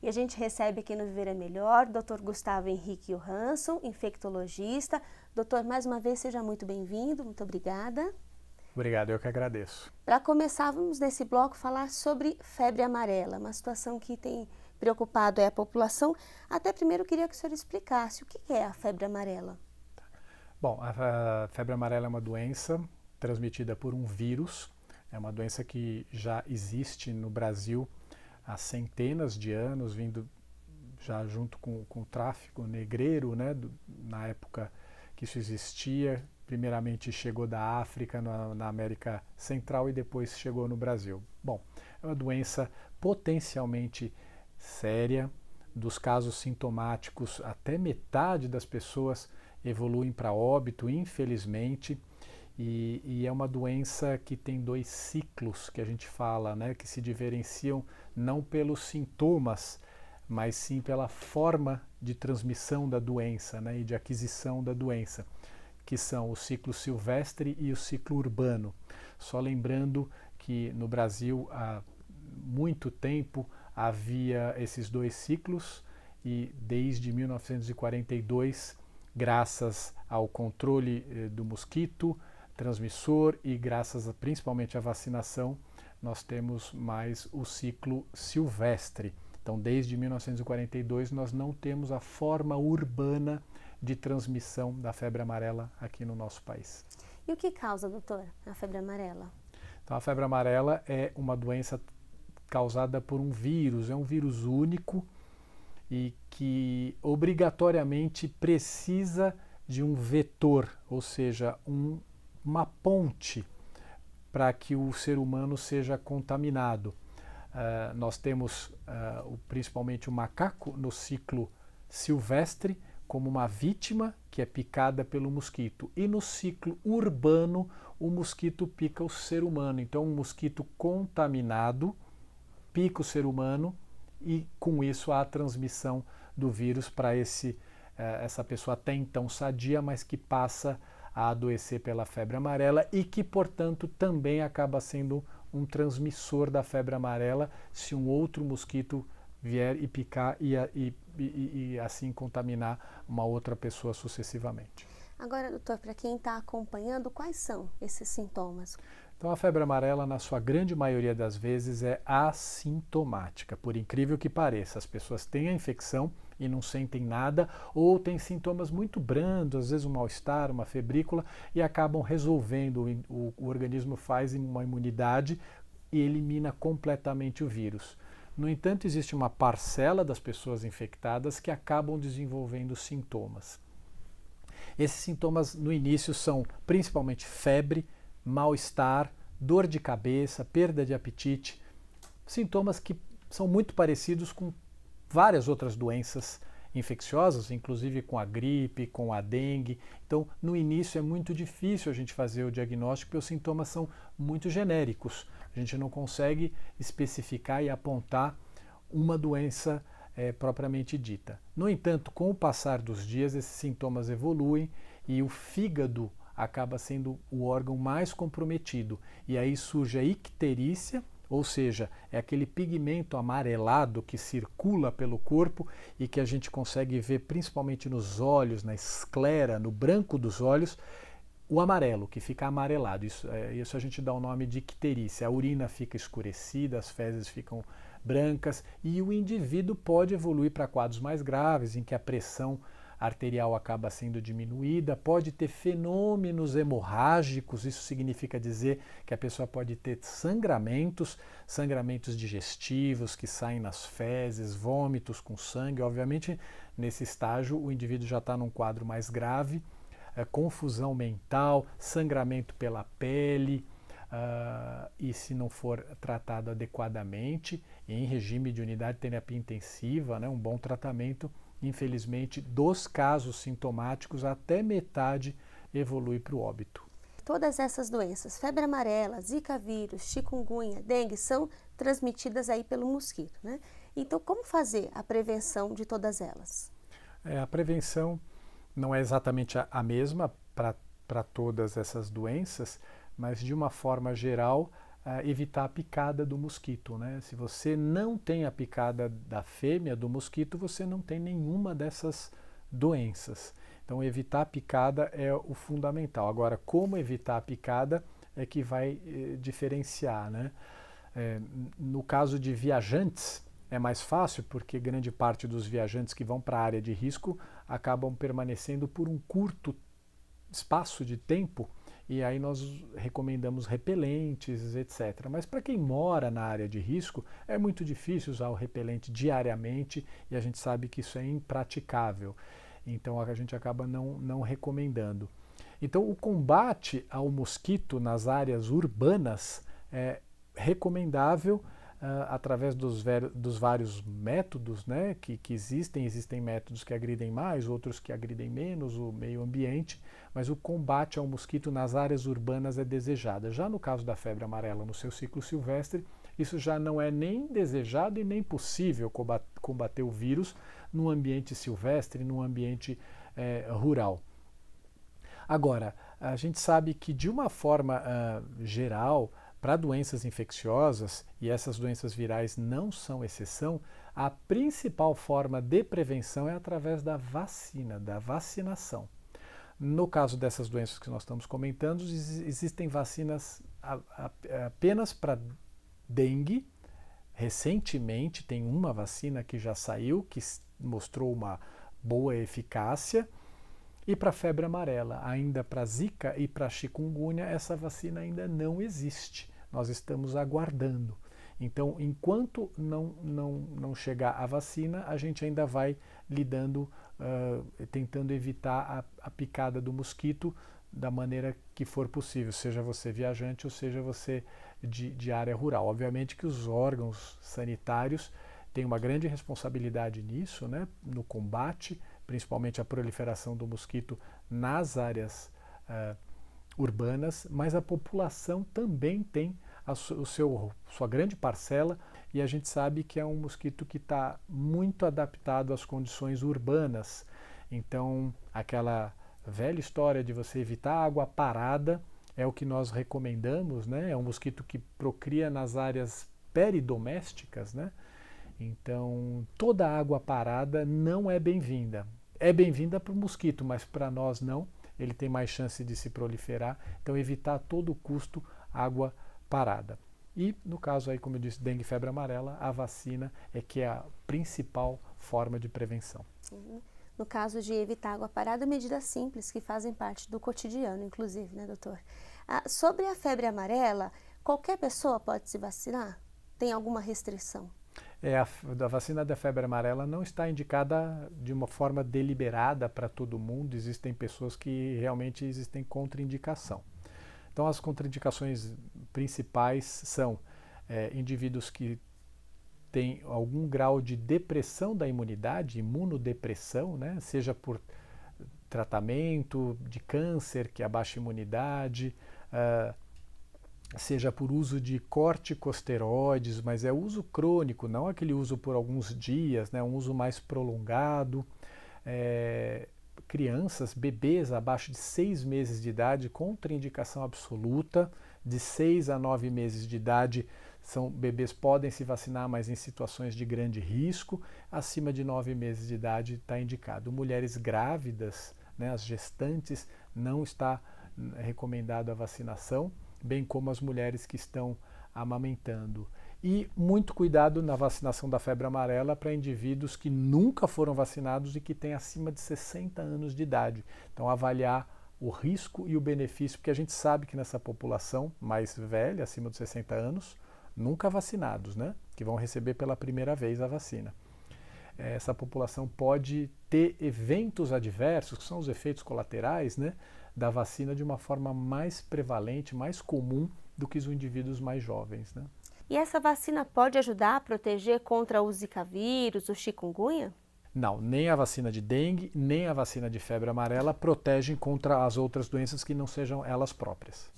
E a gente recebe aqui no Viver é Melhor, Dr. Gustavo Henrique Johansson, infectologista. Doutor, mais uma vez, seja muito bem-vindo, muito obrigada. Obrigado, eu que agradeço. Para começar, vamos nesse bloco falar sobre febre amarela, uma situação que tem preocupado a população. Até primeiro eu queria que o senhor explicasse o que é a febre amarela. Bom, a febre amarela é uma doença transmitida por um vírus. É uma doença que já existe no Brasil há centenas de anos, vindo já junto com o tráfico negreiro, né, na época que isso existia. Primeiramente chegou da África, na América Central, e depois chegou no Brasil. Bom, é uma doença potencialmente séria. Dos casos sintomáticos, até metade das pessoas evoluem para óbito, infelizmente. E é uma doença que tem dois ciclos que a gente fala, né, que se diferenciam não pelos sintomas, mas sim pela forma de transmissão da doença, né, e de aquisição da doença, que são o ciclo silvestre e o ciclo urbano. Só lembrando que no Brasil há muito tempo havia esses dois ciclos, e desde 1942, graças ao controle do mosquito transmissor e graças principalmente à vacinação, nós temos mais o ciclo silvestre. Então, desde 1942, nós não temos a forma urbana de transmissão da febre amarela aqui no nosso país. E o que causa, doutor, a febre amarela? Então, a febre amarela é uma doença causada por um vírus, é um vírus único e que obrigatoriamente precisa de um vetor, ou seja, uma ponte para que o ser humano seja contaminado. Nós temos principalmente o macaco no ciclo silvestre como uma vítima que é picada pelo mosquito, e no ciclo urbano o mosquito pica o ser humano. Então, um mosquito contaminado pica o ser humano e com isso há a transmissão do vírus para essa pessoa até então sadia, mas que passa a adoecer pela febre amarela e que, portanto, também acaba sendo um transmissor da febre amarela se um outro mosquito vier e picar e assim contaminar uma outra pessoa sucessivamente. Agora, doutor, para quem está acompanhando, quais são esses sintomas? Então, a febre amarela, na sua grande maioria das vezes, é assintomática. Por incrível que pareça, as pessoas têm a infecção e não sentem nada, ou têm sintomas muito brandos, às vezes um mal-estar, uma febrícula, e acabam resolvendo. O organismo faz uma imunidade e elimina completamente o vírus. No entanto, existe uma parcela das pessoas infectadas que acabam desenvolvendo sintomas. Esses sintomas, no início, são principalmente febre, mal-estar, dor de cabeça, perda de apetite, sintomas que são muito parecidos com várias outras doenças infecciosas, inclusive com a gripe, com a dengue. Então, no início é muito difícil a gente fazer o diagnóstico porque os sintomas são muito genéricos. A gente não consegue especificar e apontar uma doença propriamente dita. No entanto, com o passar dos dias, esses sintomas evoluem e o fígado acaba sendo o órgão mais comprometido. E aí surge a icterícia, ou seja, é aquele pigmento amarelado que circula pelo corpo e que a gente consegue ver principalmente nos olhos, na esclera, no branco dos olhos, o amarelo, que fica amarelado. Isso a gente dá o nome de icterícia. A urina fica escurecida, as fezes ficam brancas e o indivíduo pode evoluir para quadros mais graves, em que a pressão arterial acaba sendo diminuída, pode ter fenômenos hemorrágicos, isso significa dizer que a pessoa pode ter sangramentos digestivos que saem nas fezes, vômitos com sangue. Obviamente, nesse estágio, o indivíduo já está num quadro mais grave, confusão mental, sangramento pela pele, e se não for tratado adequadamente, em regime de unidade de terapia intensiva, né, um bom tratamento, infelizmente, dos casos sintomáticos, até metade evolui para o óbito. Todas essas doenças, febre amarela, zika vírus, chikungunya, dengue, são transmitidas aí pelo mosquito, né? Então, como fazer a prevenção de todas elas? A prevenção não é exatamente a mesma para todas essas doenças, mas de uma forma geral, evitar a picada do mosquito, né? Se você não tem a picada da fêmea do mosquito, você não tem nenhuma dessas doenças. Então, evitar a picada é o fundamental. Agora, como evitar a picada é que vai diferenciar, né? No caso de viajantes, é mais fácil porque grande parte dos viajantes que vão para a área de risco acabam permanecendo por um curto espaço de tempo e aí nós recomendamos repelentes, etc. Mas para quem mora na área de risco, é muito difícil usar o repelente diariamente e a gente sabe que isso é impraticável. Então a gente acaba não recomendando. Então o combate ao mosquito nas áreas urbanas é recomendável através dos vários métodos, né, que existem. Existem métodos que agridem mais, outros que agridem menos o meio ambiente, mas o combate ao mosquito nas áreas urbanas é desejado. Já no caso da febre amarela no seu ciclo silvestre, isso já não é nem desejado e nem possível combater o vírus num ambiente silvestre, num ambiente rural. Agora, a gente sabe que de uma forma geral, para doenças infecciosas, e essas doenças virais não são exceção, a principal forma de prevenção é através da vacina, da vacinação. No caso dessas doenças que nós estamos comentando, existem vacinas apenas para dengue. Recentemente tem uma vacina que já saiu, que mostrou uma boa eficácia. E para a febre amarela, ainda para Zika e para chikungunya, essa vacina ainda não existe. Nós estamos aguardando. Então, enquanto não chegar a vacina, a gente ainda vai lidando, tentando evitar a picada do mosquito da maneira que for possível, seja você viajante ou seja você de área rural. Obviamente que os órgãos sanitários têm uma grande responsabilidade nisso, né, no combate, principalmente a proliferação do mosquito nas áreas urbanas, mas a população também tem sua grande parcela, e a gente sabe que é um mosquito que está muito adaptado às condições urbanas. Então, aquela velha história de você evitar água parada é o que nós recomendamos, né? É um mosquito que procria nas áreas peridomésticas, né? Então, toda água parada não é bem-vinda. É bem-vinda para o mosquito, mas para nós não. Ele tem mais chance de se proliferar. Então, evitar a todo custo água parada. E, no caso aí, como eu disse, dengue e febre amarela, a vacina é que é a principal forma de prevenção. No caso de evitar água parada, medidas simples que fazem parte do cotidiano, inclusive, né, doutor? Sobre a febre amarela, qualquer pessoa pode se vacinar? Tem alguma restrição? A vacina da febre amarela não está indicada de uma forma deliberada para todo mundo. Existem pessoas que realmente existem contraindicação. Então, as contraindicações principais são indivíduos que têm algum grau de depressão da imunidade, imunodepressão, né? Seja por tratamento de câncer, que abaixa a imunidade, seja por uso de corticosteroides, mas é uso crônico, não aquele uso por alguns dias, né? Um uso mais prolongado. Crianças, bebês abaixo de 6 meses de idade, contraindicação absoluta. De 6 a 9 meses de idade, bebês podem se vacinar, mas em situações de grande risco. Acima de 9 meses de idade está indicado. Mulheres grávidas, né, as gestantes, não está recomendado a vacinação, bem como as mulheres que estão amamentando. E muito cuidado na vacinação da febre amarela para indivíduos que nunca foram vacinados e que têm acima de 60 anos de idade. Então, avaliar o risco e o benefício, porque a gente sabe que nessa população mais velha, acima de 60 anos, nunca vacinados, né, que vão receber pela primeira vez a vacina. Essa população pode ter eventos adversos, que são os efeitos colaterais, né, da vacina de uma forma mais prevalente, mais comum do que os indivíduos mais jovens, né? E essa vacina pode ajudar a proteger contra o Zika vírus, o chikungunya? Não, nem a vacina de dengue, nem a vacina de febre amarela protegem contra as outras doenças que não sejam elas próprias.